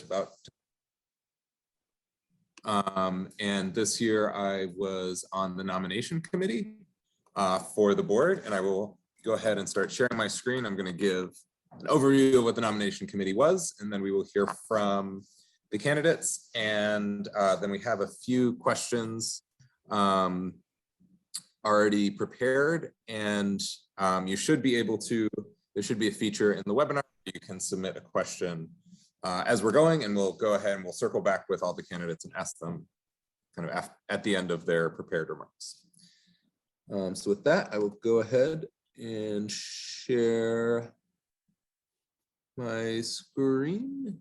about. And this year I was on the nomination committee for the board, and I will go ahead and start sharing my screen. I'm going to give an overview of what the nomination committee was, and then we will hear from the candidates, and then we have a few questions already prepared, and you should be able to, there should be a feature in the webinar where you can submit a question as we're going, and we'll go ahead and we'll circle back with all the candidates and ask them kind of at the end of their prepared remarks. So with that, I will go ahead and share my screen.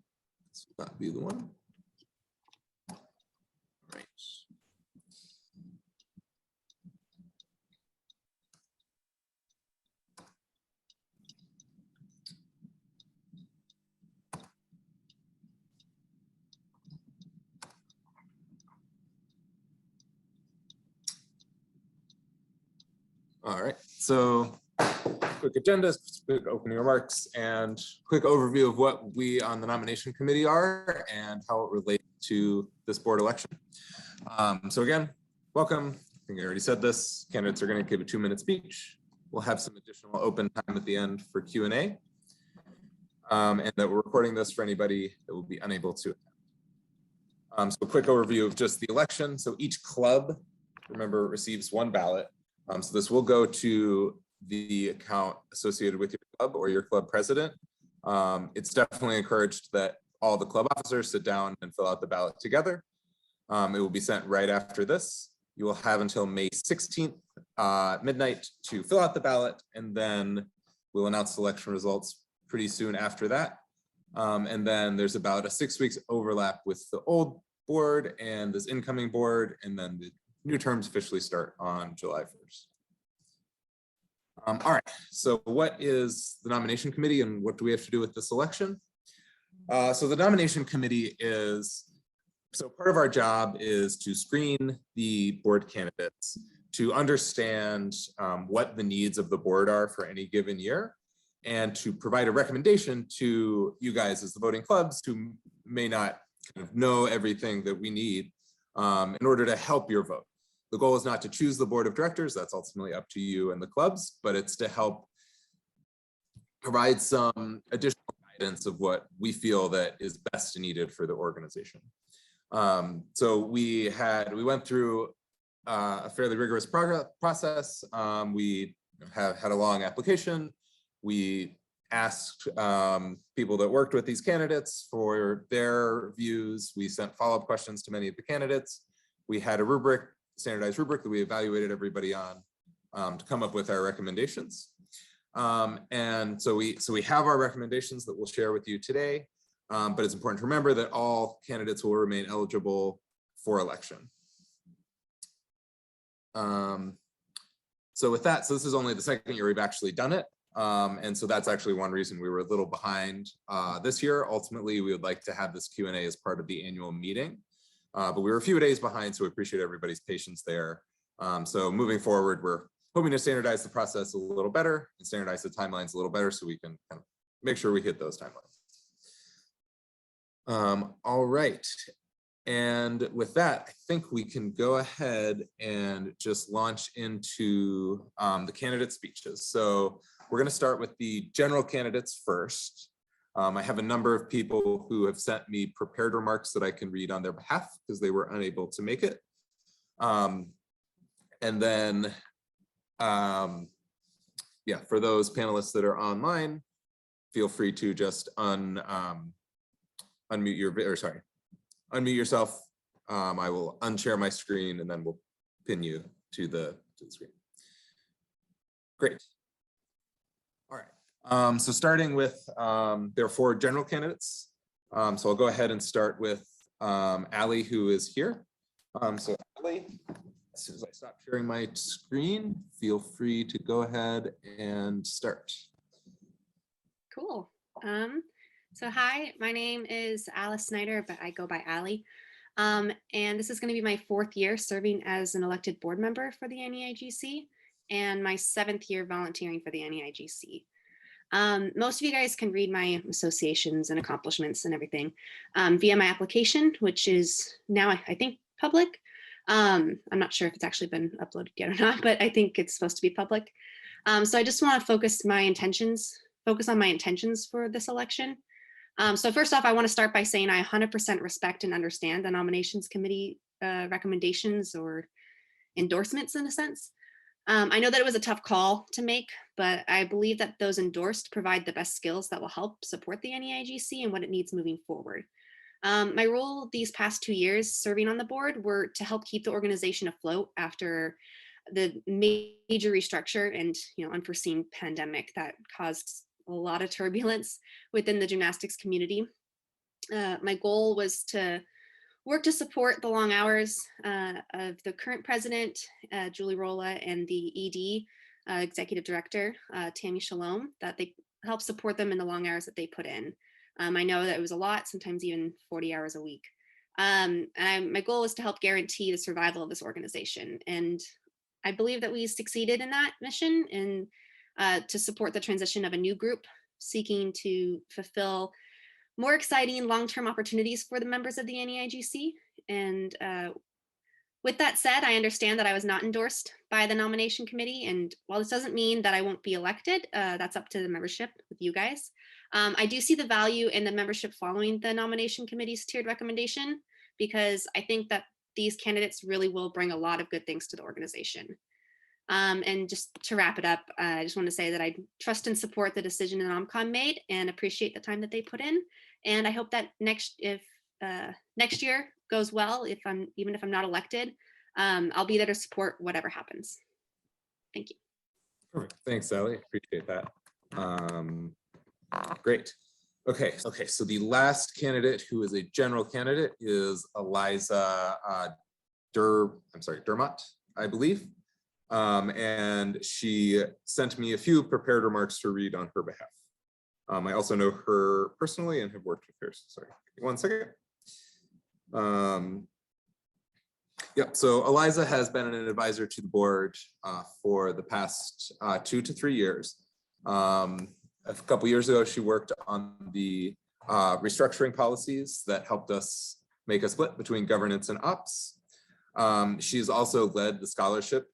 This will not be the one. Right. All right, so quick agenda, quick opening remarks, and quick overview of what we on the nomination committee are and how it relates to this board election. So again, welcome. I think I already said this. Candidates are going to give a 2-minute speech. We'll have some additional open time at the end for Q&A, and that we're recording this for anybody that will be unable to attend. So a quick overview of just the election. So each club, remember, receives 1 ballot. So this will go to the account associated with your club or your club president. It's definitely encouraged that all the club officers sit down and fill out the ballot together. It will be sent right after this. You will have until May 16th, midnight, to fill out the ballot, and then we'll announce election results pretty soon after that. And then there's about a 6 weeks overlap with the old board and this incoming board, and then the new terms officially start on July 1st. All right, so what is the nomination committee and what do we have to do with this election? So the nomination committee is, so part of our job is to screen the board candidates to understand what the needs of the board are for any given year, and to provide a recommendation to you guys as the voting clubs who may not kind of know everything that we need in order to help your vote. The goal is not to choose the board of directors, that's ultimately up to you and the clubs, but it's to help provide some additional guidance of what we feel that is best needed for the organization. So we went through a fairly rigorous process. We have had a long application. We asked people that worked with these candidates for their views. We sent follow-up questions to many of the candidates. We had a rubric, standardized rubric that we evaluated everybody on to come up with our recommendations. And so we have our recommendations that we'll share with you today, but it's important to remember that all candidates will remain eligible for election. So with that, so this is only the second year we've actually done it. And so that's actually one reason we were a little behind this year. Ultimately, we would like to have this Q&A as part of the annual meeting. But we were a few days behind, so we appreciate everybody's patience there. So moving forward, we're hoping to standardize the process a little better and standardize the timelines a little better so we can kind of make sure we hit those timelines. All right. And with that, I think we can go ahead and just launch into the candidate speeches. So we're going to start with the general candidates first. I have a number of people who have sent me prepared remarks that I can read on their behalf because they were unable to make it. And then, yeah, for those panelists that are online, feel free to just unmute yourself. I will unshare my screen and then we'll pin you to the screen. Great. All right. So starting with, there are 4 general candidates. So I'll go ahead and start with Ali, who is here. So Ali, as soon as I stop sharing my screen, feel free to go ahead and start. Cool. So hi, my name is Alice Snyder, but I go by Ali. And this is going to be my 4th year serving as an elected board member for the NAIGC and my 7th year volunteering for the NAIGC. Most of you guys can read my associations and accomplishments and everything via my application, which is now, I think, public. I'm not sure if it's actually been uploaded yet or not, but I think it's supposed to be public. So I just want to focus on my intentions for this election. So first off, I want to start by saying I 100% respect and understand the nominations committee recommendations or endorsements in a sense. I know that it was a tough call to make, but I believe that those endorsed provide the best skills that will help support the NAIGC and what it needs moving forward. My role these past 2 years serving on the board were to help keep the organization afloat after the major restructure and unforeseen pandemic that caused a lot of turbulence within the gymnastics community. My goal was to work to support the long hours of the current president, Julie Rolla, and the ED, executive director, Tammy Shalom, that they help support them in the long hours that they put in. I know that it was a lot, sometimes even 40 hours a week. My goal was to help guarantee the survival of this organization. And I believe that we succeeded in that mission and to support the transition of a new group seeking to fulfill more exciting long-term opportunities for the members of the NAIGC. And with that said, I understand that I was not endorsed by the nomination committee. And while this doesn't mean that I won't be elected, that's up to the membership with you guys. I do see the value in the membership following the nomination committee's tiered recommendation, because I think that these candidates really will bring a lot of good things to the organization. And just to wrap it up, I just want to say that I trust and support the decision the NomCon made and appreciate the time that they put in. And I hope that next year goes well, even if I'm not elected, I'll be there to support whatever happens. Thank you. Perfect. Thanks, Sally. Appreciate that. Great. Okay. So the last candidate who is a general candidate is Eliza Dermott, I believe. And she sent me a few prepared remarks to read on her behalf. I also know her personally and have worked with her. Sorry, give me 1 second. Yep, so Eliza has been an advisor to the board for the past 2 to 3 years. A couple years ago, she worked on the restructuring policies that helped us make a split between governance and ops. She's also led the scholarship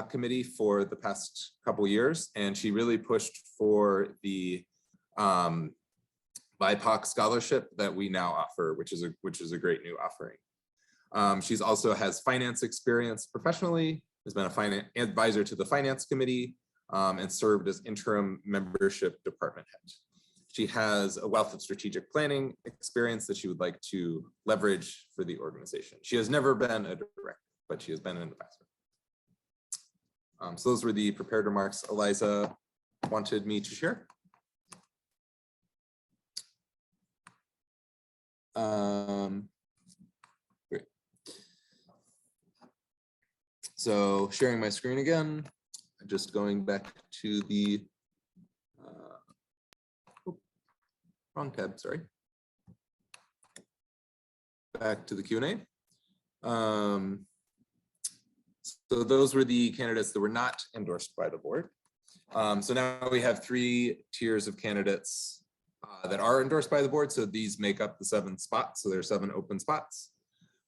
committee for the past couple years, and she really pushed for the BIPOC scholarship that we now offer, which is a great new offering. She's also has finance experience professionally, has been a finance advisor to the finance committee, and served as interim membership department head. She has a wealth of strategic planning experience that she would like to leverage for the organization. She has never been a director, but she has been an advisor. So those were the prepared remarks Eliza wanted me to share. Great. So sharing my screen again, just going back to the wrong tab, sorry. Back to the Q&A. So those were the candidates that were not endorsed by the board. So now we have 3 tiers of candidates that are endorsed by the board. So these make up the 7 spots. So there are 7 open spots.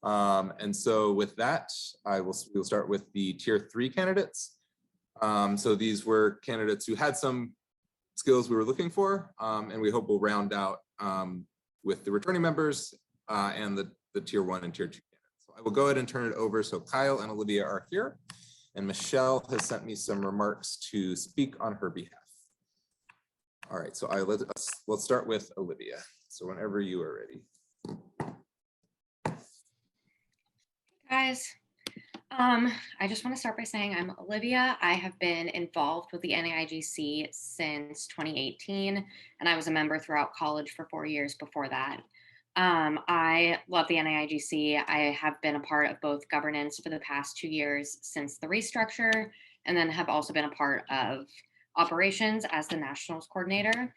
And so with that, we'll start with the tier 3 candidates. So these were candidates who had some skills we were looking for, and we hope we'll round out with the returning members and the tier 1 and tier 2 candidates. So I will go ahead and turn it over. So Kyle and Olivia are here, and Michelle has sent me some remarks to speak on her behalf. All right, so let's start with Olivia. So whenever you are ready. Guys, I just want to start by saying I'm Olivia. I have been involved with the NAIGC since 2018, and I was a member throughout college for 4 years before that. I love the NAIGC. I have been a part of both governance for the past 2 years since the restructure, and then have also been a part of operations as the nationals coordinator.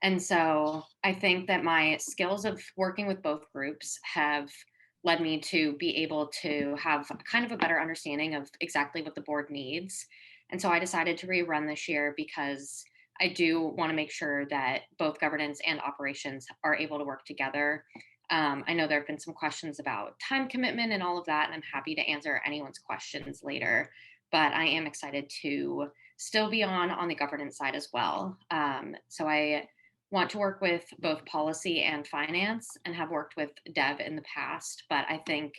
And so I think that my skills of working with both groups have led me to be able to have kind of a better understanding of exactly what the board needs. And so I decided to rerun this year because I do want to make sure that both governance and operations are able to work together. I know there have been some questions about time commitment and all of that, and I'm happy to answer anyone's questions later, but I am excited to still be on the governance side as well. So I want to work with both policy and finance and have worked with dev in the past, but I think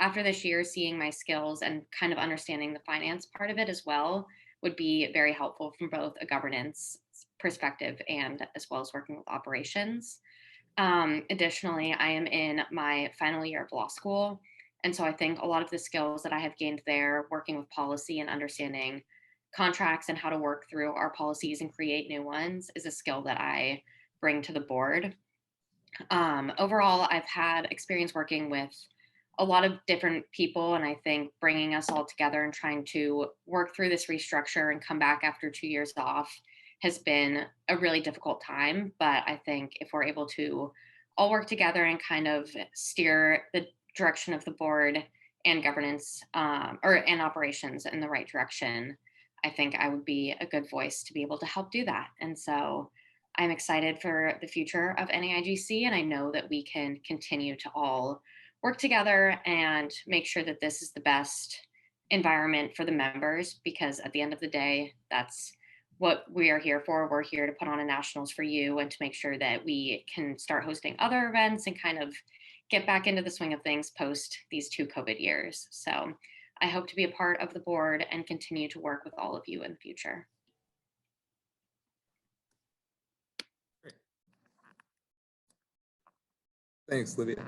after this year, seeing my skills and kind of understanding the finance part of it as well would be very helpful from both a governance perspective and as well as working with operations. Additionally, I am in my final year of law school. And so I think a lot of the skills that I have gained there, working with policy and understanding contracts and how to work through our policies and create new ones, is a skill that I bring to the board. Overall, I've had experience working with a lot of different people, and I think bringing us all together and trying to work through this restructure and come back after 2 years off has been a really difficult time. But I think if we're able to all work together and kind of steer the direction of the board and governance and operations in the right direction, I think I would be a good voice to be able to help do that. And so I'm excited for the future of NAIGC, and I know that we can continue to all work together and make sure that this is the best environment for the members, because at the end of the day, that's what we are here for. We're here to put on a nationals for you and to make sure that we can start hosting other events and kind of get back into the swing of things post these 2 COVID years. So I hope to be a part of the board and continue to work with all of you in the future. Great. Thanks, Livia.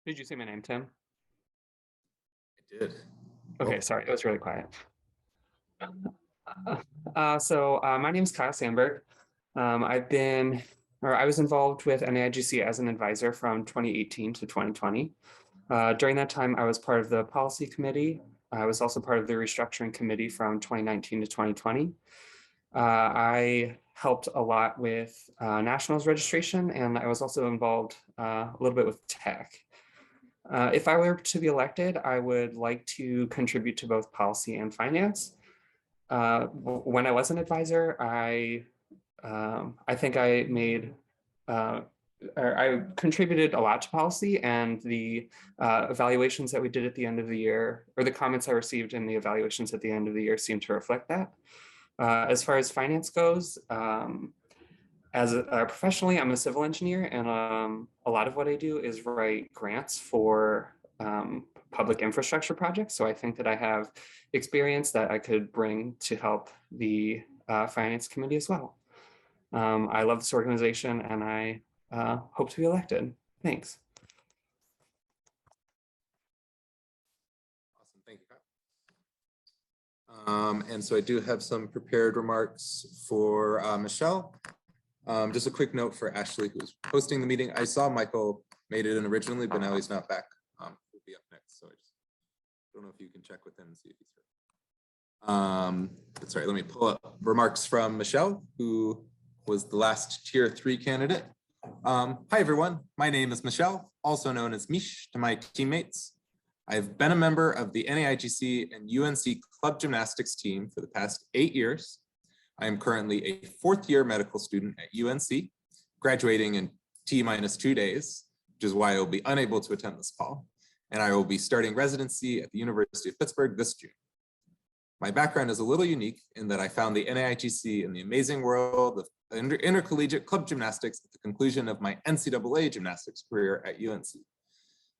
Did you say my name, Tim? I did. Okay, Oh. sorry, it was really quiet. My name is Kyle Samberg. I was involved with NAIGC as an advisor from 2018 to 2020. During that time, I was part of the policy committee. I was also part of the restructuring committee from 2019 to 2020. I helped a lot with nationals registration, and I was also involved a little bit with tech. If I were to be elected, I would like to contribute to both policy and finance. When I was an advisor, I think I made, I contributed a lot to policy, and the evaluations that we did at the end of the year, or the comments I received in the evaluations at the end of the year, seem to reflect that. As far as finance goes, professionally, I'm a civil engineer, and a lot of what I do is write grants for public infrastructure projects. So I think that I have experience that I could bring to help the finance committee as well. I love this organization, and I hope to be elected. Thanks. Awesome, thank you, Kyle. And so I do have some prepared remarks for Michelle. Just a quick note for Ashley, who's hosting the meeting. I saw Michael made it in originally, but now he's not back. He'll be up next, so I just don't know if you can check with him and see if he's here. Sorry, let me pull up remarks from Michelle, who was the last Tier 3 candidate. Hi, everyone. My name is Michelle, also known as Mish to my teammates. I've been a member of the NAIGC and UNC Club Gymnastics team for the past 8 years. I am currently a 4th year medical student at UNC, graduating in T-2 days, which is why I will be unable to attend this call. And I will be starting residency at the University of Pittsburgh this June. My background is a little unique in that I found the NAIGC in the amazing world of intercollegiate club gymnastics at the conclusion of my NCAA gymnastics career at UNC.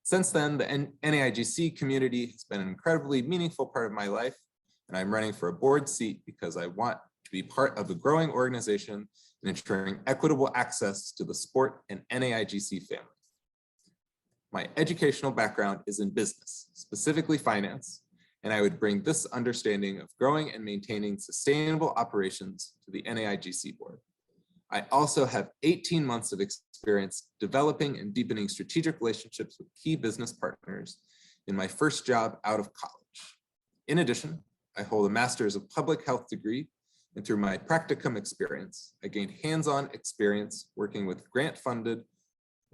Since then, the NAIGC community has been an incredibly meaningful part of my life, and I'm running for a board seat because I want to be part of a growing organization and ensuring equitable access to the sport and NAIGC family. My educational background is in business, specifically finance, and I would bring this understanding of growing and maintaining sustainable operations to the NAIGC board. I also have 18 months of experience developing and deepening strategic relationships with key business partners in my first job out of college. In addition, I hold a master's of public health degree, and through my practicum experience, I gained hands-on experience working with grant-funded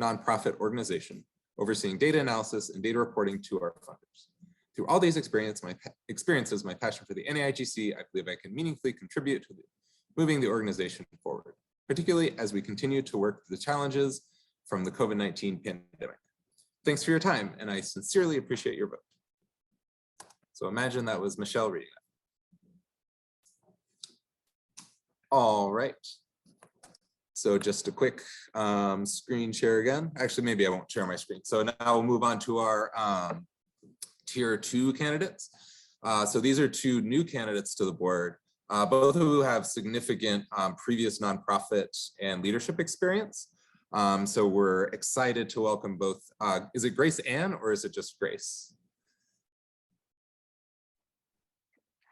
nonprofit organization, overseeing data analysis and data reporting to our funders. Through all these experiences, my passion for the NAIGC, I believe I can meaningfully contribute to moving the organization forward, particularly as we continue to work through the challenges from the COVID-19 pandemic. Thanks for your time, and I sincerely appreciate your vote. So imagine that was Michelle reading that. All right. So just a quick screen share again. Actually, maybe I won't share my screen. So now we'll move on to our tier 2 candidates. So these are 2 new candidates to the board, both of who have significant previous nonprofit and leadership experience. So we're excited to welcome both. Is it Grace Ann or is it just Grace?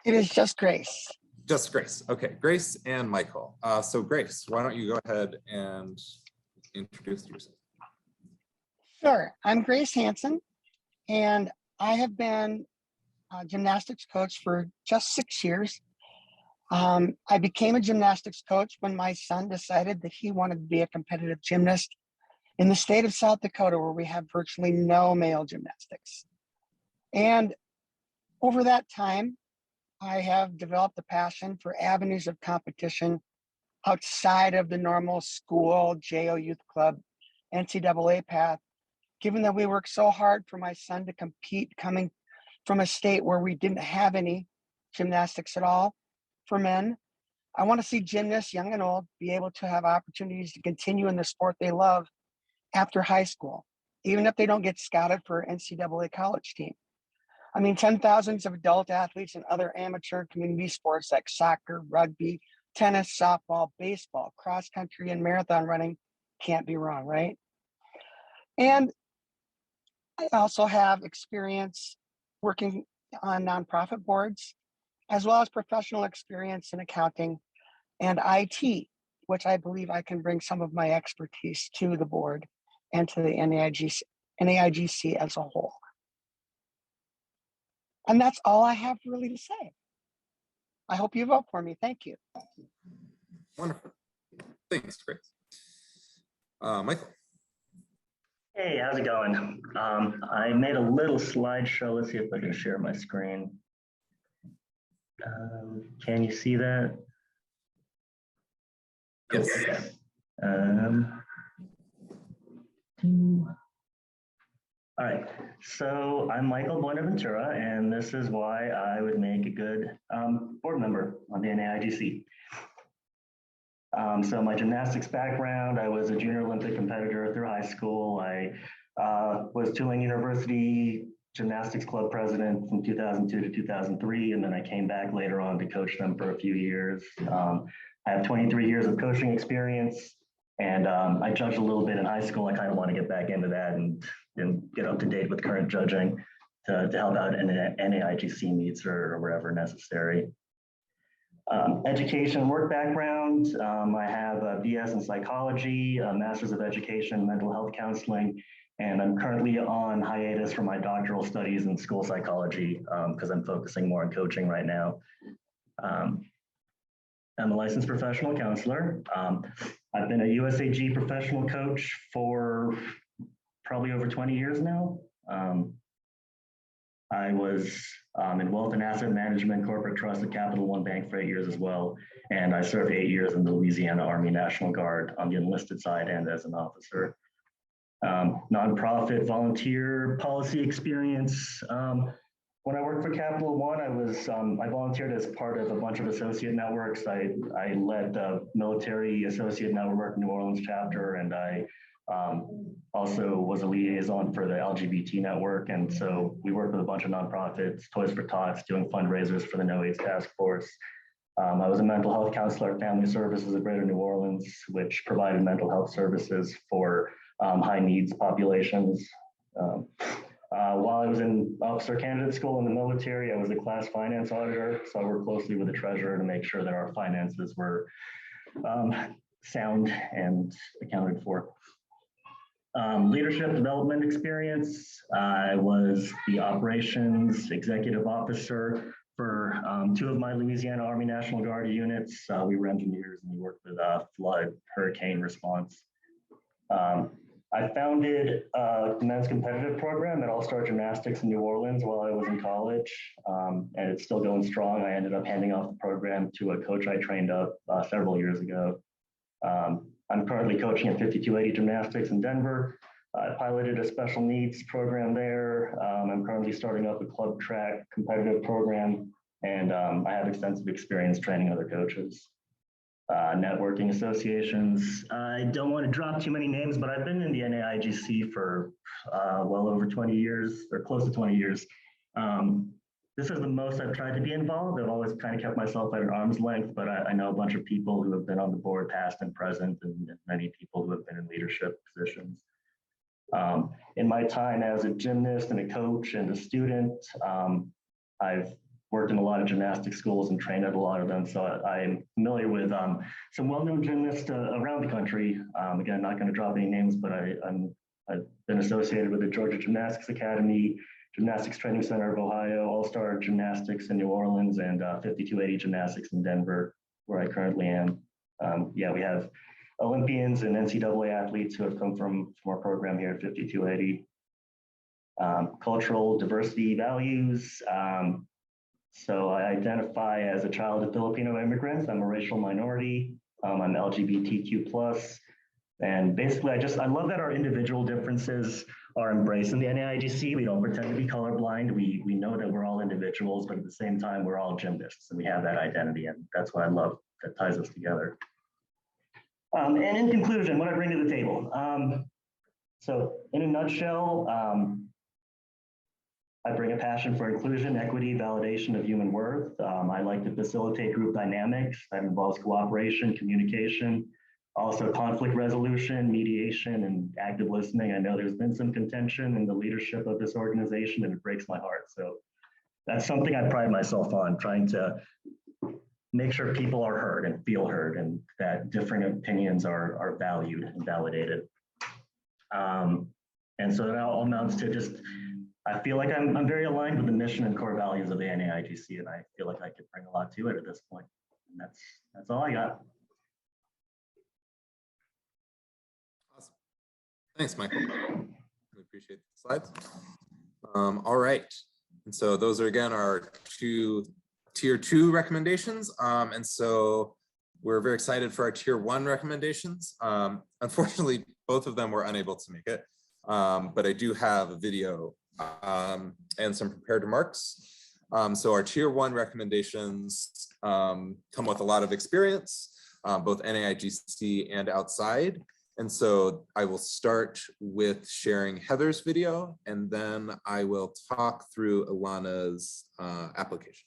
It is just Grace. Just Grace. Okay, Grace and Michael. So Grace, why don't you go ahead and introduce yourself? Sure. I'm Grace Hanson, and I have been a gymnastics coach for just 6 years. I became a gymnastics coach when my son decided that he wanted to be a competitive gymnast in the state of South Dakota, where we have virtually no male gymnastics. And over that time, I have developed a passion for avenues of competition outside of the normal school, JO Youth Club, NCAA path, given that we worked so hard for my son to compete coming from a state where we didn't have any gymnastics at all for men. I want to see gymnasts, young and old, be able to have opportunities to continue in the sport they love after high school, even if they don't get scouted for NCAA college team. I mean, 10,000s of adult athletes in other amateur community sports like soccer, rugby, tennis, softball, baseball, cross country, and marathon running can't be wrong, right? And I also have experience working on nonprofit boards, as well as professional experience in accounting and IT, which I believe I can bring some of my expertise to the board and to the NAIGC as a whole. And that's all I have really to say. I hope you vote for me. Thank you. Wonderful. Thanks, Grace. Michael. Hey, how's it going? I made a little slideshow. Let's see if I can share my screen. Can you see that? Yes. All right, so I'm Michael Buenaventura, and this is why I would make a good board member on the NAIGC. So my gymnastics background, I was a junior Olympic competitor through high school. I was Tulane University Gymnastics Club president from 2002 to 2003, and then I came back later on to coach them for a few years. I have 23 years of coaching experience, and I judged a little bit in high school. I kind of want to get back into that and get up to date with current judging to help out in NAIGC meets or wherever necessary. Education and work background. I have a BS in psychology, a master's of education, mental health counseling, and I'm currently on hiatus from my doctoral studies in school psychology because I'm focusing more on coaching right now. I'm a licensed professional counselor. I've been a USAG professional coach for probably over 20 years now. I was in wealth and asset management, corporate trust at Capital One Bank for 8 years as well. And I served 8 years in the Louisiana Army National Guard on the enlisted side and as an officer. Nonprofit volunteer policy experience. When I worked for Capital One, I volunteered as part of a bunch of associate networks. I led the military associate network New Orleans chapter, and I also was a liaison for the LGBT network. And so we worked with a bunch of nonprofits, Toys for Tots, doing fundraisers for the No AIDS Task Force. I was a mental health counselor at Family Services of Greater New Orleans, which provided mental health services for high needs populations. While I was in officer candidate school in the military, I was a class finance auditor. So I worked closely with the treasurer to make sure that our finances were sound and accounted for. Leadership development experience. I was the operations executive officer for 2 of my Louisiana Army National Guard units. We were engineers and we worked with flood, hurricane response. I founded a men's competitive program at All-Star Gymnastics in New Orleans while I was in college, and it's still going strong. I ended up handing off the program to a coach I trained up several years ago. I'm currently coaching at 5280 Gymnastics in Denver. I piloted a special needs program there. I'm currently starting up a club track competitive program, and I have extensive experience training other coaches. Networking associations. I don't want to drop too many names, but I've been in the NAIGC for well over 20 years, or close to 20 years. This is the most I've tried to be involved. I've always kind of kept myself at an arm's length, but I know a bunch of people who have been on the board past and present, and many people who have been in leadership positions. In my time as a gymnast and a coach and a student, I've worked in a lot of gymnastic schools and trained at a lot of them. So I'm familiar with some well-known gymnasts around the country. Again, not going to drop any names, but I've been associated with the Georgia Gymnastics Academy, Gymnastics Training Center of Ohio, All-Star Gymnastics in New Orleans, and 5280 Gymnastics in Denver, where I currently am. Yeah, we have Olympians and NCAA athletes who have come from our program here at 5280. Cultural diversity values. So I identify as a child of Filipino immigrants. I'm a racial minority. I'm LGBTQ+. And basically, I love that our individual differences are embraced in the NAIGC. We don't pretend to be colorblind. We know that we're all individuals, but at the same time, we're all gymnasts, and we have that identity. And that's what I love that ties us together. And in conclusion, what I bring to the table. So in a nutshell, I bring a passion for inclusion, equity, validation of human worth. I like to facilitate group dynamics that involves cooperation, communication, also conflict resolution, mediation, and active listening. I know there's been some contention in the leadership of this organization, and it breaks my heart. So that's something I pride myself on, trying to make sure people are heard and feel heard, and that different opinions are valued and validated. And so that all amounts to just, I feel like I'm very aligned with the mission and core values of the NAIGC, and I feel like I could bring a lot to it at this point. And that's all I got. Awesome. Thanks, Michael. We appreciate the slides. All right. And so those are, again, our two tier 2 recommendations. And so we're very excited for our tier 1 recommendations. Unfortunately, both of them were unable to make it, but I do have a video and some prepared remarks. So our tier 1 recommendations come with a lot of experience, both NAIGC and outside. And so I will start with sharing Heather's video, and then I will talk through Alana's application.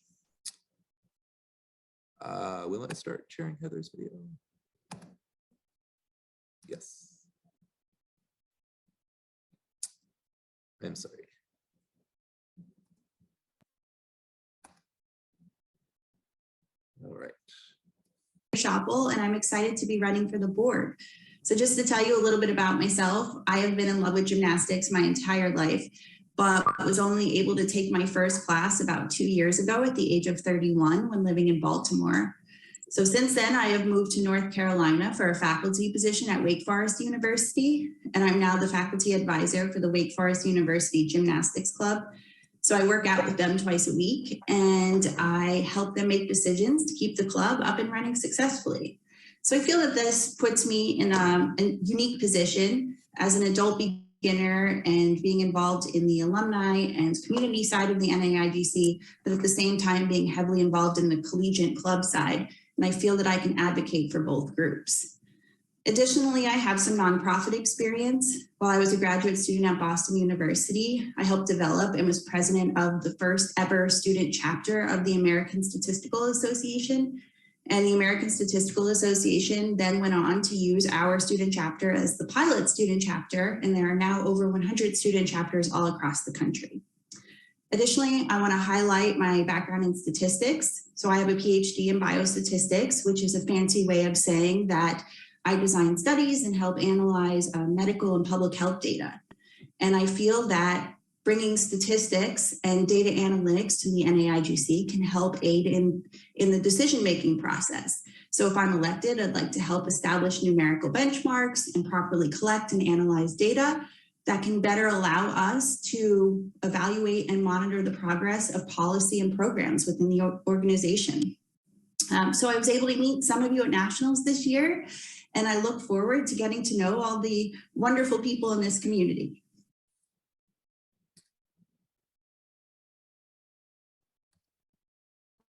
Will I start sharing Heather's video? Yes. I'm sorry. All right. Shoppel, and I'm excited to be running for the board. So just to tell you a little bit about myself, I have been in love with gymnastics my entire life, but was only able to take my first class about 2 years ago at the age of 31 when living in Baltimore. So since then, I have moved to North Carolina for a faculty position at Wake Forest University, and I'm now the faculty advisor for the Wake Forest University Gymnastics Club. So I work out with them twice a week, and I help them make decisions to keep the club up and running successfully. So I feel that this puts me in a unique position as an adult beginner and being involved in the alumni and community side of the NAIGC, but at the same time being heavily involved in the collegiate club side. And I feel that I can advocate for both groups. Additionally, I have some nonprofit experience. While I was a graduate student at Boston University, I helped develop and was president of the first ever student chapter of the American Statistical Association. And the American Statistical Association then went on to use our student chapter as the pilot student chapter, and there are now over 100 student chapters all across the country. Additionally, I want to highlight my background in statistics. So I have a PhD in biostatistics, which is a fancy way of saying that I design studies and help analyze medical and public health data. And I feel that Bringing statistics and data analytics to the NAIGC can help aid in the decision-making process. So if I'm elected, I'd like to help establish numerical benchmarks and properly collect and analyze data that can better allow us to evaluate and monitor the progress of policy and programs within the organization. So I was able to meet some of you at Nationals this year, and I look forward to getting to know all the wonderful people in this community.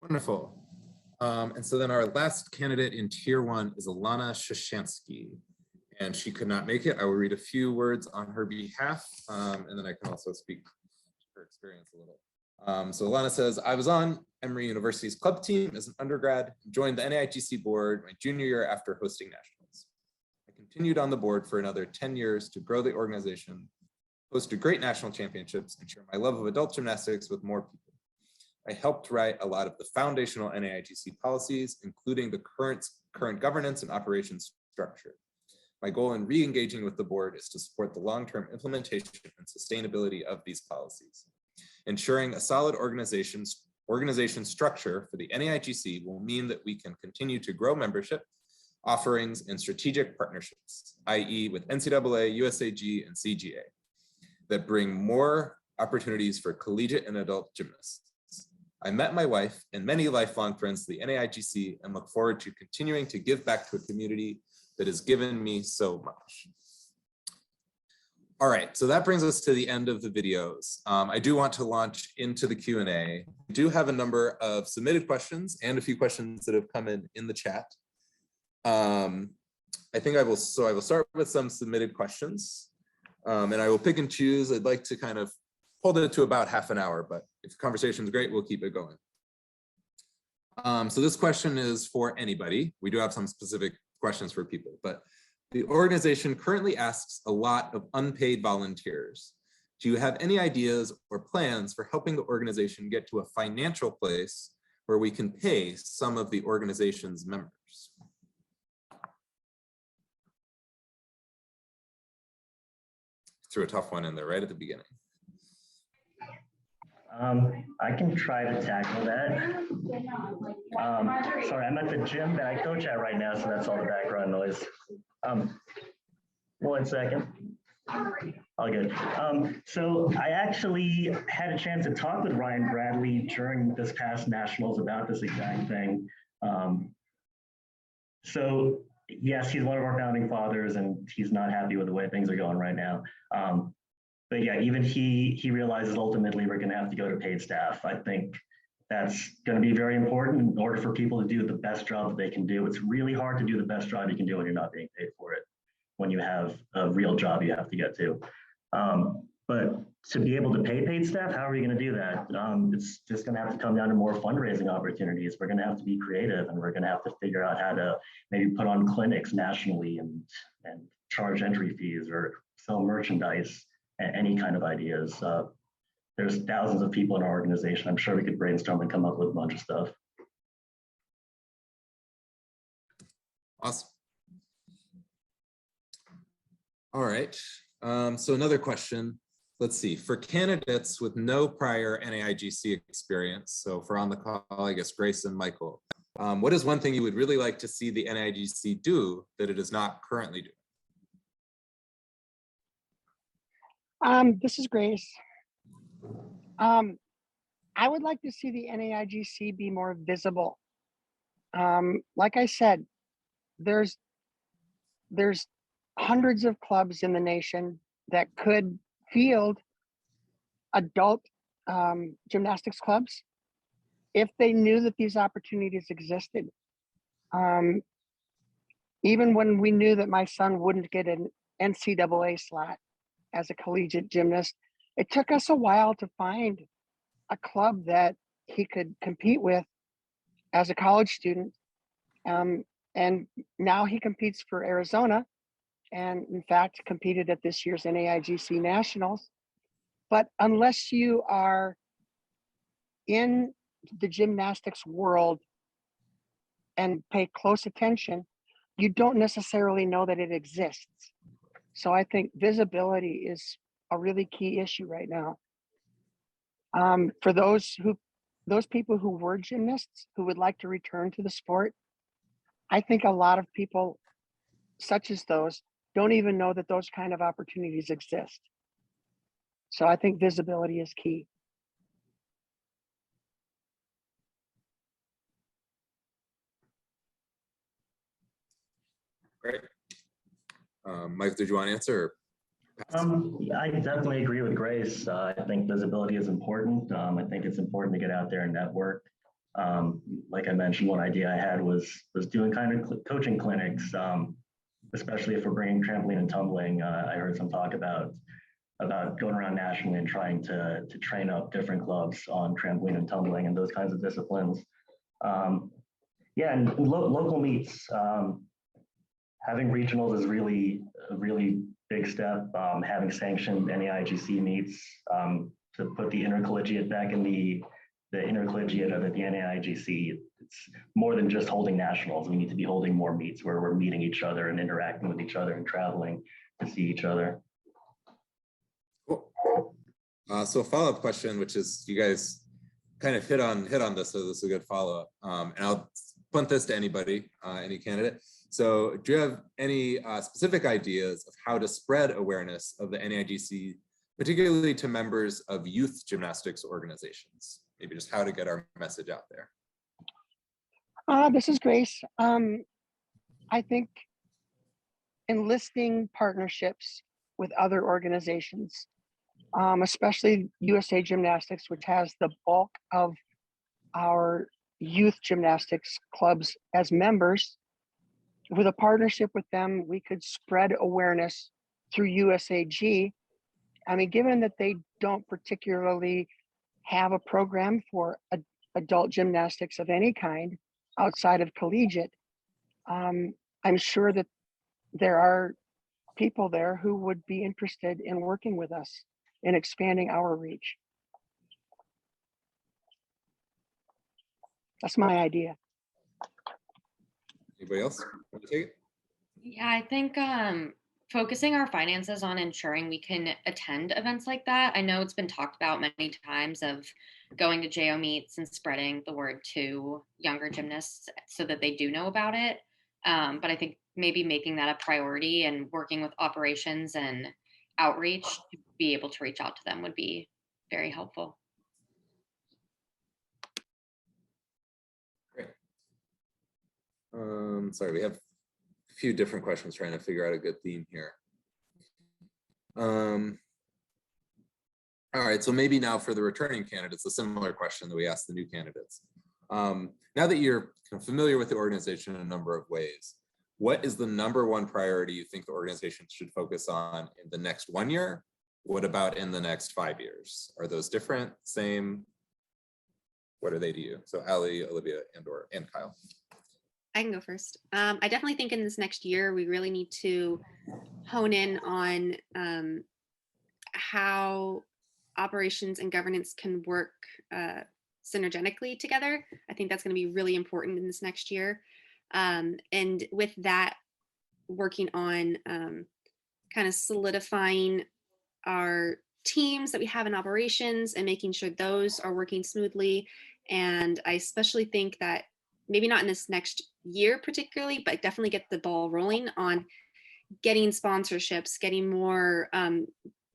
Wonderful. And so then our last candidate in tier 1 is Alana Shoshansky, and she could not make it. I will read a few words on her behalf, and then I can also speak to her experience a little. So Alana says, I was on Emory University's club team as an undergrad, joined the NAIGC board my junior year after hosting nationals. I continued on the board for another 10 years to grow the organization, hosted great national championships, and share my love of adult gymnastics with more people. I helped write a lot of the foundational NAIGC policies, including the current governance and operations structure. My goal in re-engaging with the board is to support the long-term implementation and sustainability of these policies. Ensuring a solid organization structure for the NAIGC will mean that we can continue to grow membership, offerings, and strategic partnerships, i.e. with NCAA, USAG, and CGA, that bring more opportunities for collegiate and adult gymnasts. I met my wife and many lifelong friends to the NAIGC and look forward to continuing to give back to a community that has given me so much. All right, so that brings us to the end of the videos. I do want to launch into the Q&A. We do have a number of submitted questions and a few questions that have come in the chat. I think I will start with some submitted questions, and I will pick and choose. I'd like to kind of hold it to about half an hour, but if the conversation is great, we'll keep it going. So this question is for anybody. We do have some specific questions for people, but the organization currently asks a lot of unpaid volunteers. Do you have any ideas or plans for helping the organization get to a financial place where we can pay some of the organization's members? Threw a tough one in there right at the beginning. I can try to tackle that. Sorry, I'm at the gym that I coach at right now, so that's all the background noise. 1 second. All good. So I actually had a chance to talk with Ryan Bradley during this past nationals about this exact thing. So yes, he's one of our founding fathers, and he's not happy with the way things are going right now. But yeah, even he realizes ultimately we're going to have to go to paid staff. I think that's going to be very important in order for people to do the best job that they can do. It's really hard to do the best job you can do when you're not being paid for it, when you have a real job you have to get to. But to be able to pay paid staff, how are we going to do that? It's just going to have to come down to more fundraising opportunities. We're going to have to be creative, and we're going to have to figure out how to maybe put on clinics nationally and charge entry fees or sell merchandise. Any kind of ideas. There's thousands of people in our organization. I'm sure we could brainstorm and come up with a bunch of stuff. Awesome. All right. So another question. Let's see. For candidates with no prior NAIGC experience, so for on the call, I guess Grace and Michael, what is one thing you would really like to see the NAIGC do that it is not currently doing? This is Grace. I would like to see the NAIGC be more visible. Like I said, there's hundreds of clubs in the nation that could field adult gymnastics clubs if they knew that these opportunities existed. Even when we knew that my son wouldn't get an NCAA slot as a collegiate gymnast, it took us a while to find a club that he could compete with as a college student. And now he competes for Arizona, and in fact competed at this year's NAIGC Nationals. But unless you are in the gymnastics world and pay close attention, you don't necessarily know that it exists. So I think visibility is a really key issue right now. For those people who were gymnasts who would like to return to the sport, I think a lot of people such as those don't even know that those kind of opportunities exist. So I think visibility is key. Great. Mike, did you want to answer? I definitely agree with Grace. I think visibility is important. I think it's important to get out there and network. Like I mentioned, one idea I had was doing kind of coaching clinics, especially if we're bringing trampoline and tumbling. I heard some talk about going around nationally and trying to train up different clubs on trampoline and tumbling and those kinds of disciplines. Yeah, and local meets. Having regionals is really a really big step. Having sanctioned NAIGC meets to put the intercollegiate back in the intercollegiate of the NAIGC. It's more than just holding nationals. We need to be holding more meets where we're meeting each other and interacting with each other and traveling to see each other. Cool. So a follow-up question, which is you guys kind of hit on this, so this is a good follow-up. And I'll punt this to anybody, any candidate. So do you have any specific ideas of how to spread awareness of the NAIGC, particularly to members of youth gymnastics organizations? Maybe just how to get our message out there. This is Grace. I think enlisting partnerships with other organizations, especially USA Gymnastics, which has the bulk of our youth gymnastics clubs as members. With a partnership with them, we could spread awareness through USAG. I mean, given that they don't particularly have a program for adult gymnastics of any kind outside of collegiate, I'm sure that there are people there who would be interested in working with us in expanding our reach. That's my idea. Anybody else want to take it? Yeah, I think focusing our finances on ensuring we can attend events like that. I know it's been talked about many times of going to JO meets and spreading the word to younger gymnasts so that they do know about it. But I think maybe making that a priority and working with operations and outreach to be able to reach out to them would be very helpful. Great. Sorry, we have a few different questions trying to figure out a good theme here. All right, so maybe now for the returning candidates, a similar question that we asked the new candidates. Now that you're kind of familiar with the organization in a number of ways, what is the #1 priority you think the organization should focus on in the next 1 year? What about in the next 5 years? Are those different, same? What are they to you? So Ali, Olivia, and Kyle. I can go first. I definitely think in this next year, we really need to hone in on how operations and governance can work synergetically together. I think that's going to be really important in this next year. And with that, working on kind of solidifying our teams that we have in operations and making sure those are working smoothly. And I especially think that maybe not in this next year particularly, but definitely get the ball rolling on getting sponsorships, getting more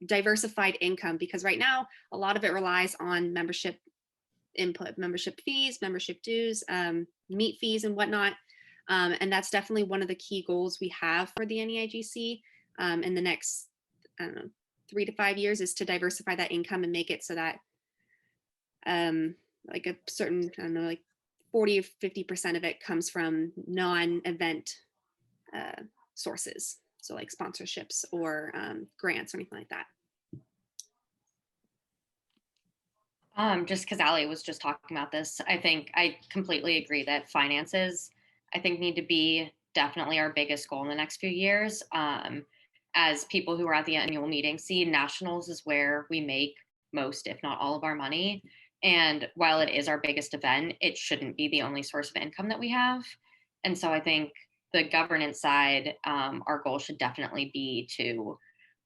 diversified income, because right now a lot of it relies on membership input, membership fees, membership dues, meet fees and whatnot. And that's definitely one of the key goals we have for the NAIGC in the next, I don't know, 3 to 5 years, is to diversify that income and make it so that like a certain, I don't know, like 40 or 50% of it comes from non-event sources. So like sponsorships or grants or anything like that. Just because Ali was just talking about this, I think I completely agree that finances, I think, need to be definitely our biggest goal in the next few years. As people who are at the annual meeting see, nationals is where we make most, if not all, of our money. And while it is our biggest event, it shouldn't be the only source of income that we have. And so I think the governance side, our goal should definitely be to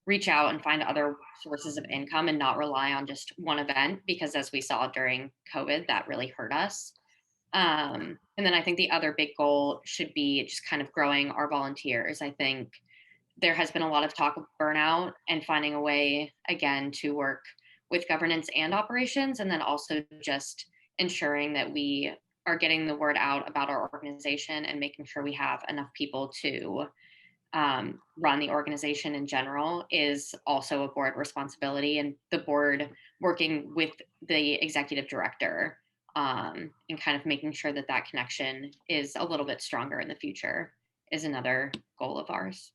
reach out and find other sources of income and not rely on just one event, because as we saw during COVID, that really hurt us. And then I think the other big goal should be just kind of growing our volunteers. I think there has been a lot of talk of burnout, and finding a way, again, to work with governance and operations, and then also just ensuring that we are getting the word out about our organization and making sure we have enough people to run the organization in general is also a board responsibility, and the board working with the executive director and kind of making sure that that connection is a little bit stronger in the future is another goal of ours.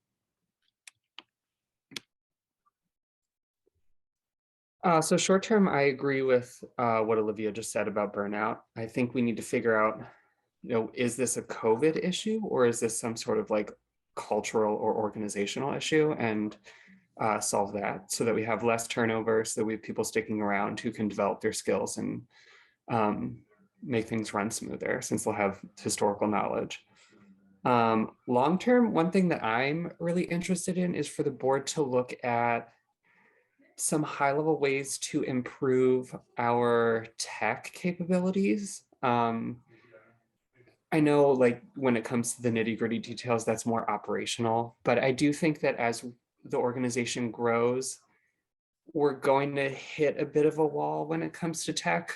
So short term, I agree with what Olivia just said about burnout. I think we need to figure out, is this a COVID issue, or is this some sort of like cultural or organizational issue, and solve that so that we have less turnover, so that we have people sticking around who can develop their skills and make things run smoother, since they'll have historical knowledge. Long term, one thing that I'm really interested in is for the board to look at some high-level ways to improve our tech capabilities. I know, like, when it comes to the nitty-gritty details, that's more operational, but I do think that as the organization grows, we're going to hit a bit of a wall when it comes to tech,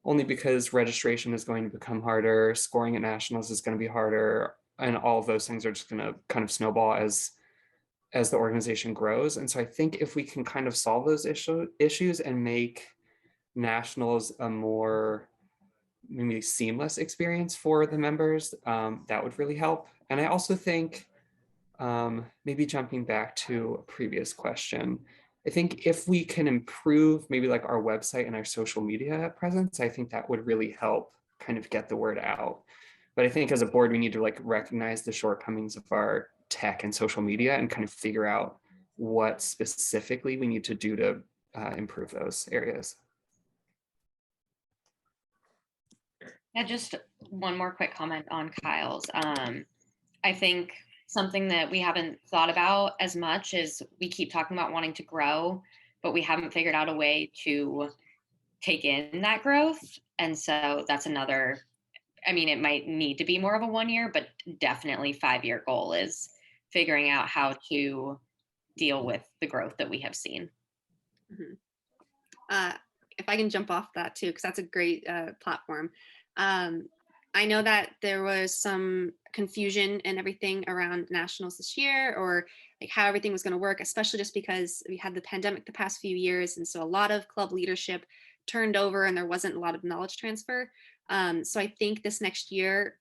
only because registration is going to become harder, scoring at nationals is going to be harder, and all of those things are just going to kind of snowball as the organization grows. And so I think if we can kind of solve those issues and make nationals a more maybe seamless experience for the members, that would really help. And I also think, maybe jumping back to a previous question, I think if we can improve maybe like our website and our social media presence, I think that would really help kind of get the word out. But I think as a board, we need to like recognize the shortcomings of our tech and social media and kind of figure out what specifically we need to do to improve those areas. Yeah, just one more quick comment on Kyle's. I think something that we haven't thought about as much is we keep talking about wanting to grow, but we haven't figured out a way to take in that growth. And so that's another, I mean, it might need to be more of a 1 year, but definitely 5-year goal is figuring out how to deal with the growth that we have seen. Mm-hmm. If I can jump off that too, because that's a great platform. I know that there was some confusion and everything around nationals this year, or like how everything was going to work, especially just because we had the pandemic the past few years. And so a lot of club leadership turned over and there wasn't a lot of knowledge transfer. So I think this next year,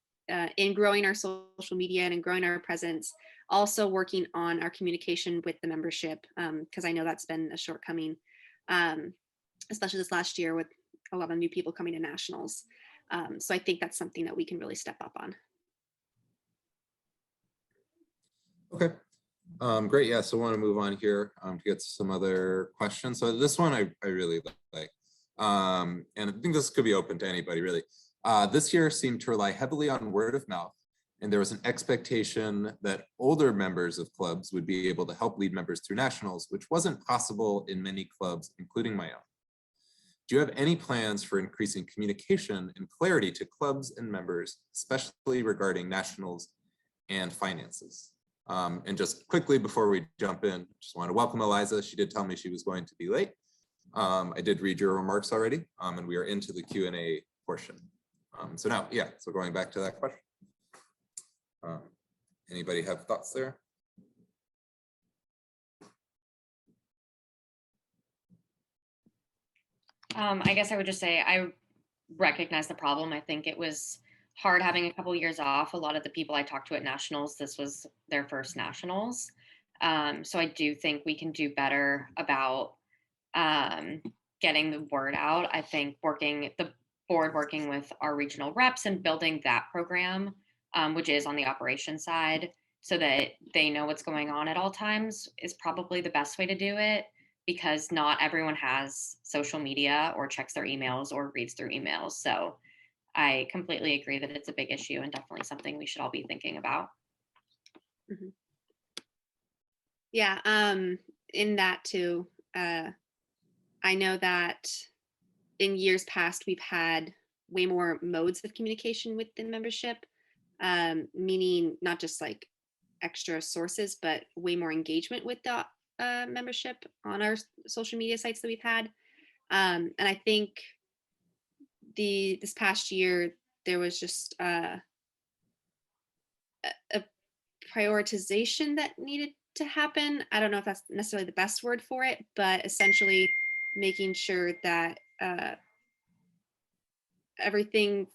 in growing our social media and in growing our presence, also working on our communication with the membership, because I know that's been a shortcoming, especially this last year with a lot of new people coming to nationals. So I think that's something that we can really step up on. Okay, great. Yeah, so I want to move on here to get to some other questions. So this one I really like, and I think this could be open to anybody really. This year seemed to rely heavily on word of mouth, and there was an expectation that older members of clubs would be able to help lead members through nationals, which wasn't possible in many clubs, including my own. Do you have any plans for increasing communication and clarity to clubs and members, especially regarding nationals and finances? And just quickly before we jump in, just want to welcome Eliza. She did tell me she was going to be late. I did read your remarks already, and we are into the Q&A portion. So now, yeah, so going back to that question. Anybody have thoughts there? I guess I would just say I recognize the problem. I think it was hard having a couple years off. A lot of the people I talked to at nationals, this was their first nationals. So I do think we can do better about getting the word out. I think the board working with our regional reps and building that program, which is on the operations side, so that they know what's going on at all times, is probably the best way to do it, because not everyone has social media or checks their emails or reads through emails. So I completely agree that it's a big issue and definitely something we should all be thinking about. Mm-hmm. Yeah, in that too, I know that in years past, we've had way more modes of communication with the membership, meaning not just like extra sources, but way more engagement with the membership on our social media sites that we've had. And I think this past year, there was just a prioritization that needed to happen. I don't know if that's necessarily the best word for it, but essentially making sure that everything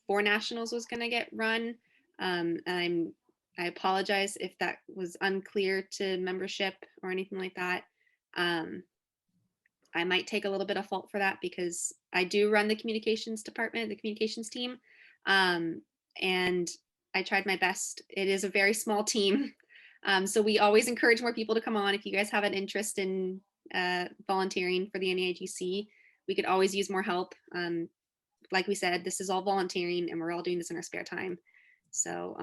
for nationals was going to get run. And I apologize if that was unclear to membership or anything like that. I might take a little bit of fault for that because I do run the communications department, the communications team. And I tried my best. It is a very small team. So we always encourage more people to come on. If you guys have an interest in volunteering for the NAIGC, we could always use more help. Like we said, this is all volunteering and we're all doing this in our spare time. So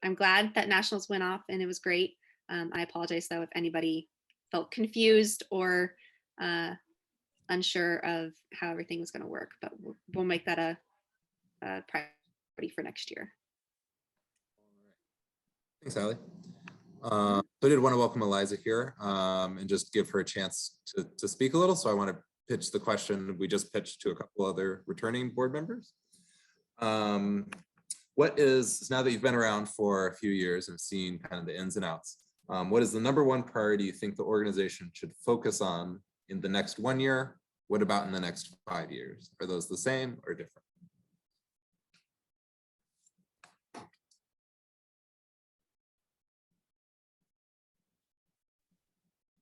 I'm glad that nationals went off and it was great. I apologize though if anybody felt confused or unsure of how everything was going to work, but we'll make that a priority for next year. Thanks, Allie. So I did want to welcome Eliza here and just give her a chance to speak a little. So I want to pitch the question we just pitched to a couple other returning board members. What is, now that you've been around for a few years and seen kind of the ins and outs, what is the #1 priority you think the organization should focus on in the next 1 year? What about in the next 5 years? Are those the same or different?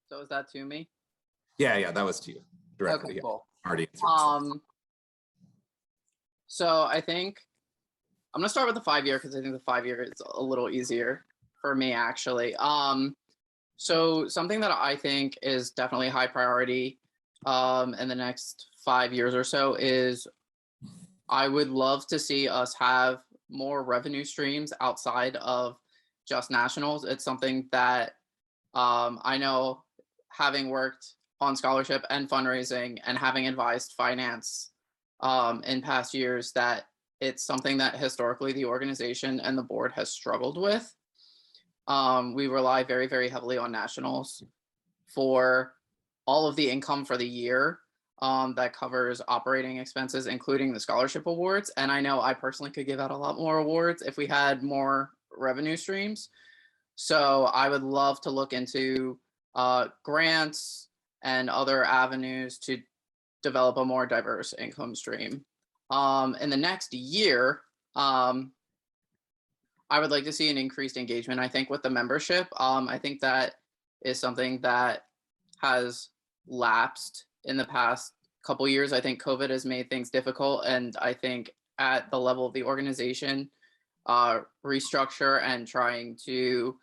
So is that to me? Yeah, that was to you directly. Okay, cool. Already answered. So I think I'm gonna start with the 5-year because I think the 5-year is a little easier for me actually. So something that I think is definitely high priority in the next 5 years or so is I would love to see us have more revenue streams outside of just nationals. It's something that I know, having worked on scholarship and fundraising and having advised finance in past years, that it's something that historically the organization and the board has struggled with. We rely very, very heavily on nationals for all of the income for the year that covers operating expenses, including the scholarship awards. And I know I personally could give out a lot more awards if we had more revenue streams. So I would love to look into grants and other avenues to develop a more diverse income stream. In the next year, I would like to see an increased engagement, I think, with the membership. I think that is something that has lapsed in the past couple years. I think COVID has made things difficult, and I think at the level of the organization, restructure and trying to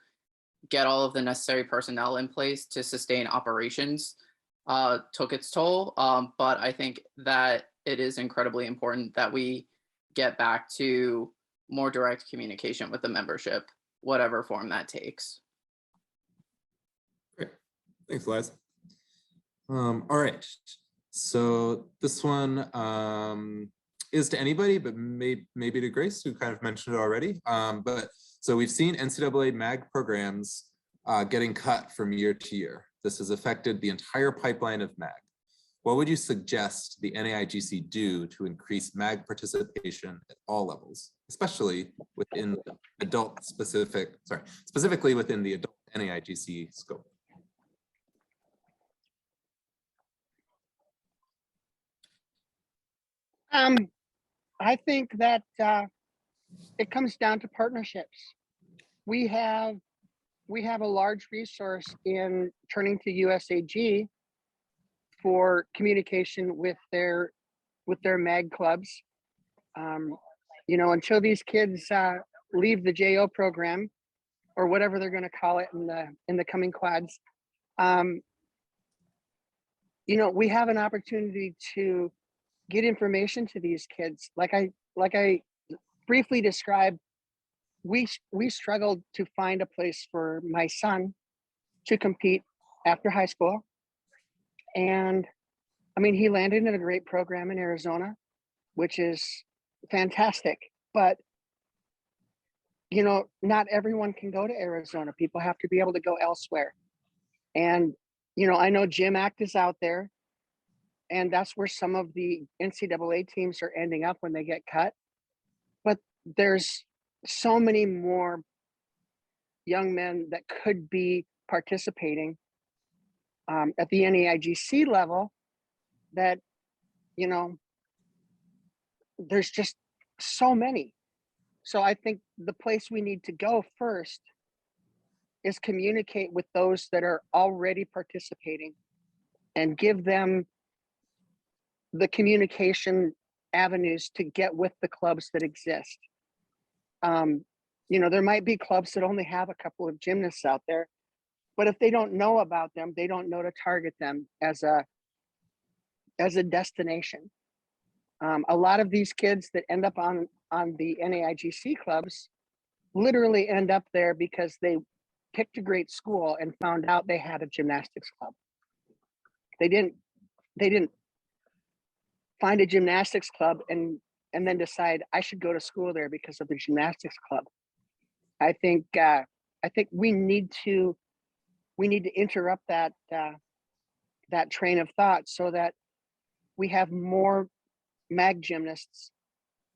get all of the necessary personnel in place to sustain operations took its toll. But I think that it is incredibly important that we get back to more direct communication with the membership, whatever form that takes. Great, thanks, Liz. All right, so this one is to anybody, but maybe to Grace, who kind of mentioned it already. But so we've seen NCAA MAG programs getting cut from year to year. This has affected the entire pipeline of MAG. What would you suggest the NAIGC do to increase MAG participation at all levels, especially within the specifically within the adult NAIGC scope? I think that it comes down to partnerships. We have a large resource in turning to USAG for communication with their MAG clubs. You know, until these kids leave the JO program or whatever they're going to call it in the coming quads, you know, we have an opportunity to get information to these kids. Like I briefly described, we struggled to find a place for my son to compete after high school. And I mean, he landed in a great program in Arizona, which is fantastic. But, you know, not everyone can go to Arizona. People have to be able to go elsewhere. And, you know, I know Gymnastics is out there, and that's where some of the NCAA teams are ending up when they get cut. But there's so many more young men that could be participating at the NAIGC level that, you know, there's just so many. So I think the place we need to go first is communicate with those that are already participating and give them the communication avenues to get with the clubs that exist. You know, there might be clubs that only have a couple of gymnasts out there, but if they don't know about them, they don't know to target them as a destination. A lot of these kids that end up on the NAIGC clubs literally end up there because they picked a great school and found out they had a gymnastics club. They didn't find a gymnastics club and then decide I should go to school there because of the gymnastics club. I think we need to interrupt that train of thought so that we have more MAG gymnasts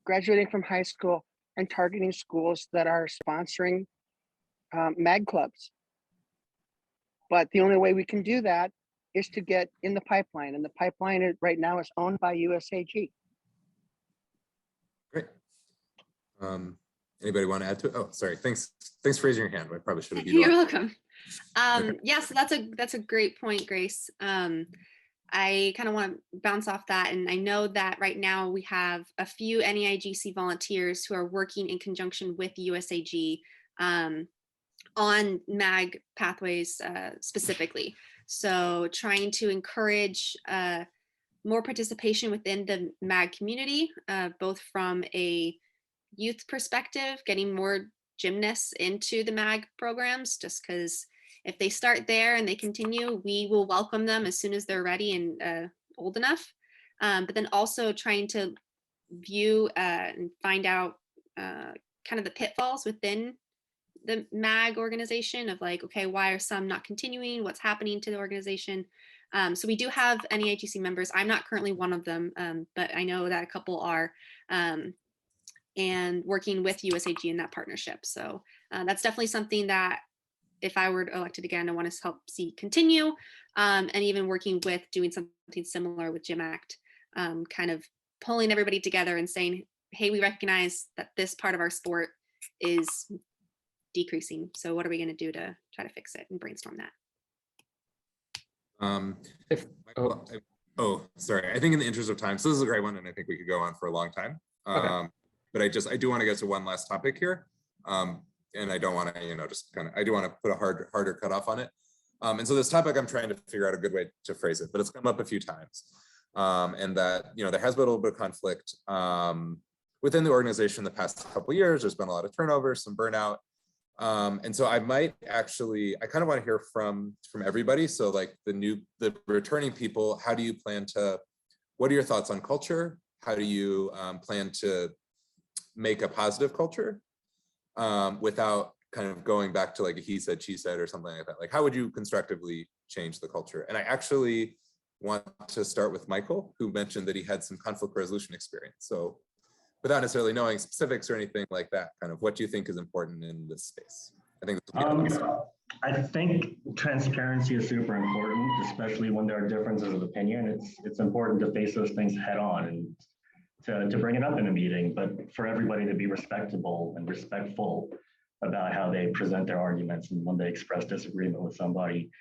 graduating from high school and targeting schools that are sponsoring MAG clubs. But the only way we can do that is to get in the pipeline, and the pipeline right now is owned by USAG. Great. Anybody want to add to it? Oh, sorry. Thanks for raising your hand. I probably should have. You're welcome. Yeah, so that's a great point, Grace. I kind of want to bounce off that, and I know that right now we have a few NAIGC volunteers who are working in conjunction with USAG on MAG pathways specifically. So trying to encourage more participation within the MAG community, both from a youth perspective, getting more gymnasts into the MAG programs, just because if they start there and they continue, we will welcome them as soon as they're ready and old enough. But then also trying to view and find out kind of the pitfalls within the MAG organization of like, okay, why are some not continuing? What's happening to the organization? So we do have NAIGC members. I'm not currently one of them, but I know that a couple are, and working with USAG in that partnership. So that's definitely something that if I were elected again, I want to help see continue, and even working with doing something similar with Gymnastics, kind of pulling everybody together and saying, hey, we recognize that this part of our sport is decreasing. So what are we going to do to try to fix it and brainstorm that? Sorry. I think in the interest of time, so this is a great one, and I think we could go on for a long time. Okay. But I do want to get to one last topic here. And I don't want to, I do want to put a harder cutoff on it. And so this topic, I'm trying to figure out a good way to phrase it, but it's come up a few times. And that, there has been a little bit of conflict within the organization the past couple of years. There's been a lot of turnover, some burnout. And so I kind of want to hear from everybody. So like the returning people, how do you plan to, what are your thoughts on culture? How do you plan to make a positive culture without kind of going back to like a he said, she said, or something like that? Like, how would you constructively change the culture? And I actually want to start with Michael, who mentioned that he had some conflict resolution experience. So without necessarily knowing specifics or anything like that, kind of what do you think is important in this space? I think I think transparency is super important, especially when there are differences of opinion. It's important to face those things head on and to bring it up in a meeting, but for everybody to be respectable and respectful about how they present their arguments and when they express disagreement with somebody.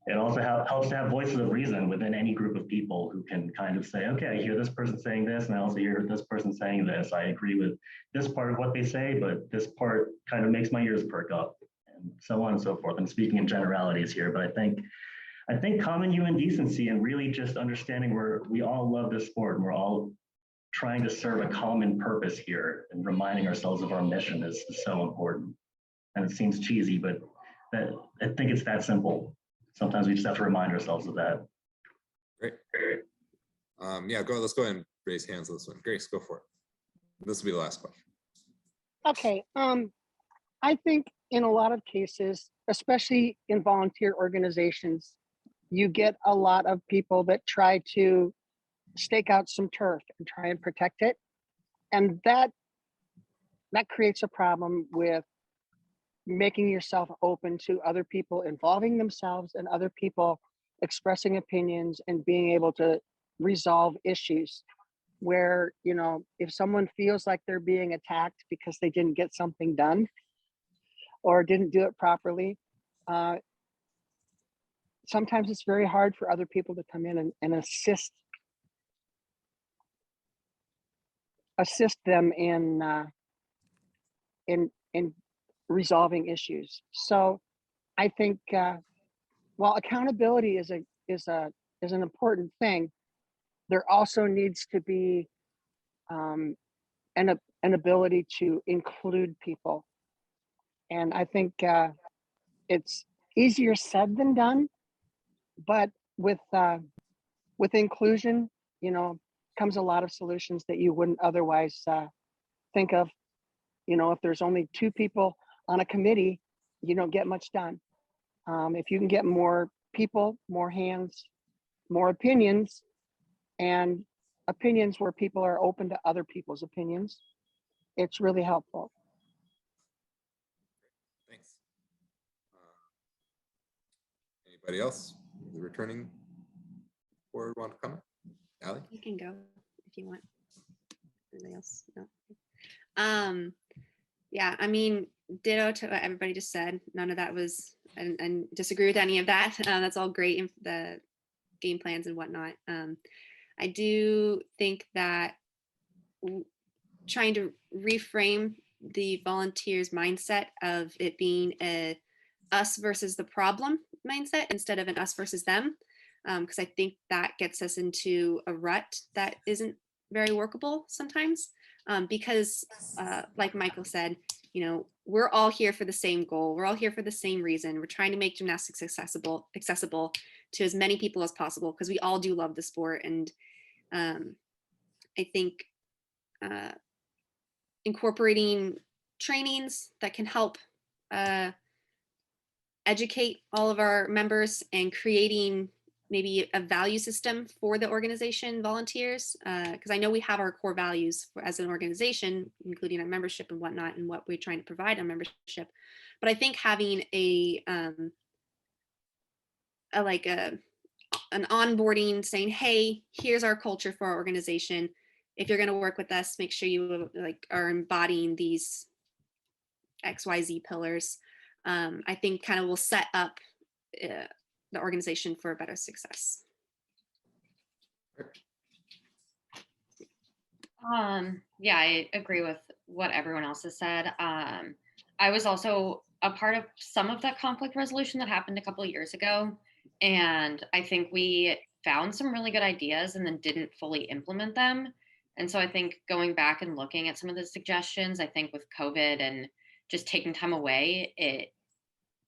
It also helps to have voices of reason within any group of people who can kind of say, okay, I hear this person saying this, and I also hear this person saying this. I agree with this part of what they say, but this part kind of makes my ears perk up, and so on and so forth. I'm speaking in generalities here, but I think common human decency and really just understanding we all love this sport and we're all trying to serve a common purpose here and reminding ourselves of our mission is so important. And it seems cheesy, but I think it's that simple. sometimes we just have to remind ourselves of that. Great. Yeah, let's go ahead and raise hands on this one. Grace, go for it. This will be the last question. Okay. I think in a lot of cases, especially in volunteer organizations, you get a lot of people that try to stake out some turf and try and protect it. And that creates a problem with making yourself open to other people involving themselves and other people expressing opinions and being able to resolve issues where, you know, if someone feels like they're being attacked because they didn't get something done or didn't do it properly, sometimes it's very hard for other people to come in and assist them in resolving issues. So I think while accountability is an important thing, there also needs to be an ability to include people. And I think it's easier said than done, but with inclusion, you know, comes a lot of solutions that you wouldn't otherwise think of. You know, if there's only 2 people on a committee, you don't get much done. If you can get more people, more hands, more opinions, and opinions where people are open to other people's opinions, it's really helpful. Thanks. Anybody else? The returning board want to comment? Allie? You can go if you want. Anybody else? No. Yeah, I mean, ditto to what everybody just said. None of that was, and disagree with any of that. That's all great, the game plans and whatnot. I do think that trying to reframe the volunteers' mindset of it being a us versus the problem mindset instead of an us versus them, because I think that gets us into a rut that isn't very workable sometimes. Because like Michael said, you know, we're all here for the same goal. We're all here for the same reason. We're trying to make gymnastics accessible to as many people as possible because we all do love the sport. And I think incorporating trainings that can help educate all of our members and creating maybe a value system for the organization volunteers, because I know we have our core values as an organization, including our membership and whatnot, and what we're trying to provide on membership. But I think having an onboarding saying, hey, here's our culture for our organization. If you're going to work with us, make sure you are embodying these XYZ pillars. I think kind of will set up the organization for a better success. Yeah, I agree with what everyone else has said. I was also a part of some of that conflict resolution that happened a couple of years ago. And I think we found some really good ideas and then didn't fully implement them. And so I think going back and looking at some of the suggestions, I think with COVID and just taking time away, it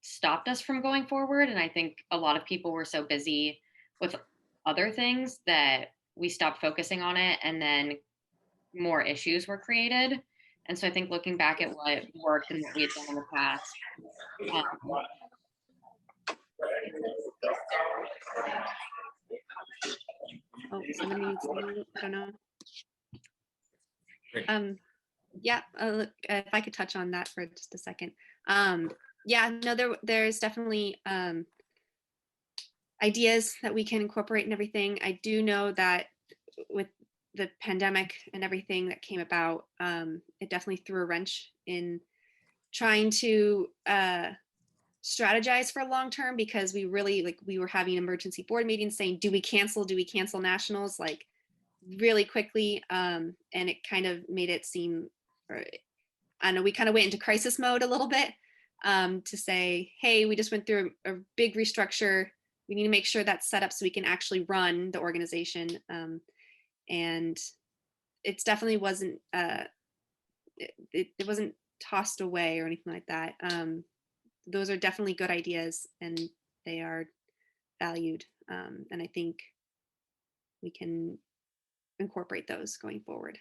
stopped us from going forward. And I think a lot of people were so busy with other things that we stopped focusing on it, and then more issues were created. And so I think looking back at what worked and what we had done in the past, oh, somebody needs to mute. I don't know. Great. Yeah, if I could touch on that for just a second. Yeah, no, there's definitely ideas that we can incorporate and everything. I do know that with the pandemic and everything that came about, it definitely threw a wrench in trying to strategize for long term, because we really we were having emergency board meetings saying, do we cancel nationals really quickly, and it kind of made it seem, I don't know, we kind of went into crisis mode a little bit, to say, hey, we just went through a big restructure. We need to make sure that's set up so we can actually run the organization. And it's definitely wasn't, it wasn't tossed away or anything like that. Those are definitely good ideas, and they are valued. And I think we can incorporate those going forward.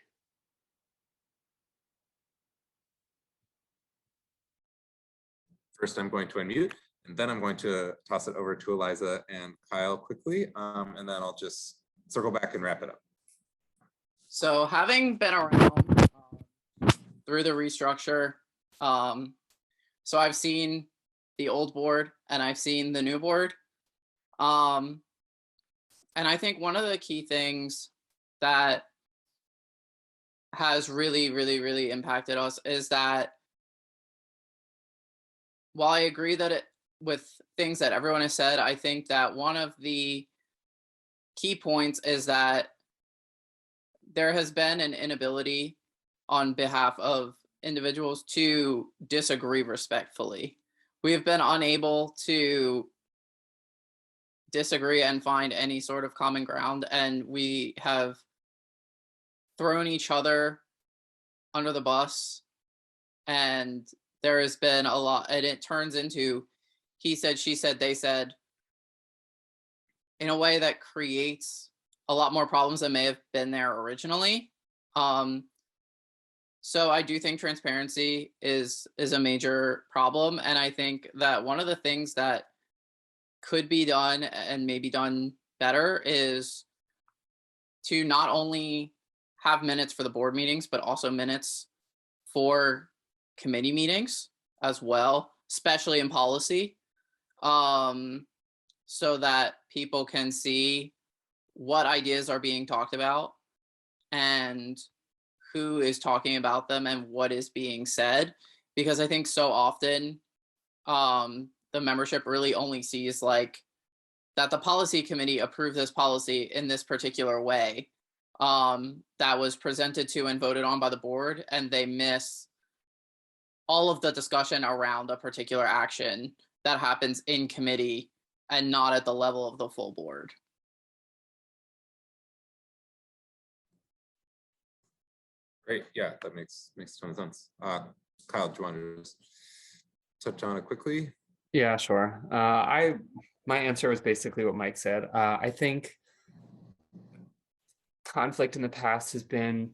First, I'm going to unmute, and then I'm going to toss it over to Eliza and Kyle quickly, and then I'll just circle back and wrap it up. So having been around through the restructure, so I've seen the old board and I've seen the new board. And I think one of the key things that has really impacted us is that while I agree that with things that everyone has said, I think that one of the key points is that there has been an inability on behalf of individuals to disagree respectfully. We have been unable to disagree and find any sort of common ground, and we have thrown each other under the bus, and there has been a lot, and it turns into he said, she said, they said, in a way that creates a lot more problems than may have been there originally. So I do think transparency is a major problem. And I think that one of the things that could be done and maybe done better is to not only have minutes for the board meetings, but also minutes for committee meetings as well, especially in policy, so that people can see what ideas are being talked about and who is talking about them and what is being said. Because I think so often the membership really only sees like that the policy committee approved this policy in this particular way that was presented to and voted on by the board, and they miss all of the discussion around a particular action that happens in committee and not at the level of the full board. Great, yeah, that makes a ton of sense. Kyle, do you want to just touch on it quickly? Yeah, sure. My answer was basically what Mike said. I think conflict in the past has been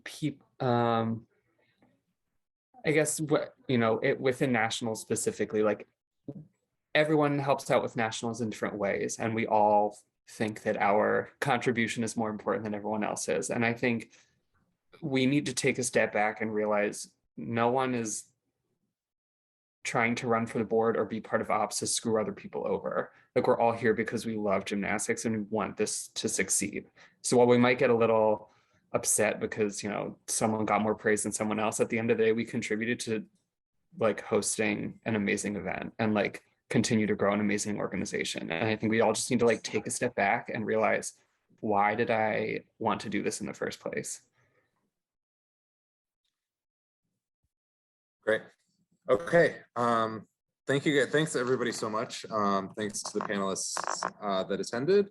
I guess what within nationals specifically, like everyone helps out with nationals in different ways, and we all think that our contribution is more important than everyone else's. And I think we need to take a step back and realize no one is trying to run for the board or be part of ops to screw other people over. Like, we're all here because we love gymnastics and we want this to succeed. So while we might get a little upset because someone got more praise than someone else, at the end of the day we contributed to like hosting an amazing event and like continue to grow an amazing organization. And I think we all just need to like take a step back and realize, why did I want to do this in the first place? Great. Okay. Thank you. Thanks everybody so much. Thanks to the panelists that attended.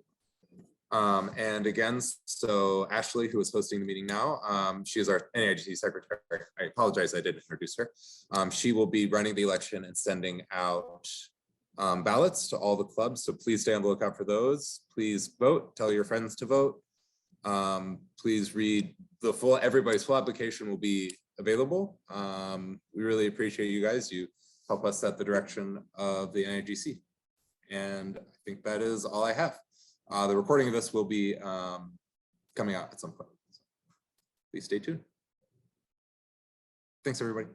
And again, so Ashley, who is hosting the meeting now, she is our NAIGC secretary. I apologize, I didn't introduce her. She will be running the election and sending out ballots to all the clubs. So please stay on the lookout for those. Please vote, tell your friends to vote. Please read the everybody's full application will be available. We really appreciate you guys. You help us set the direction of the NIGC. And I think that is all I have. The recording of this will be coming out at some point. So please stay tuned. Thanks, everybody.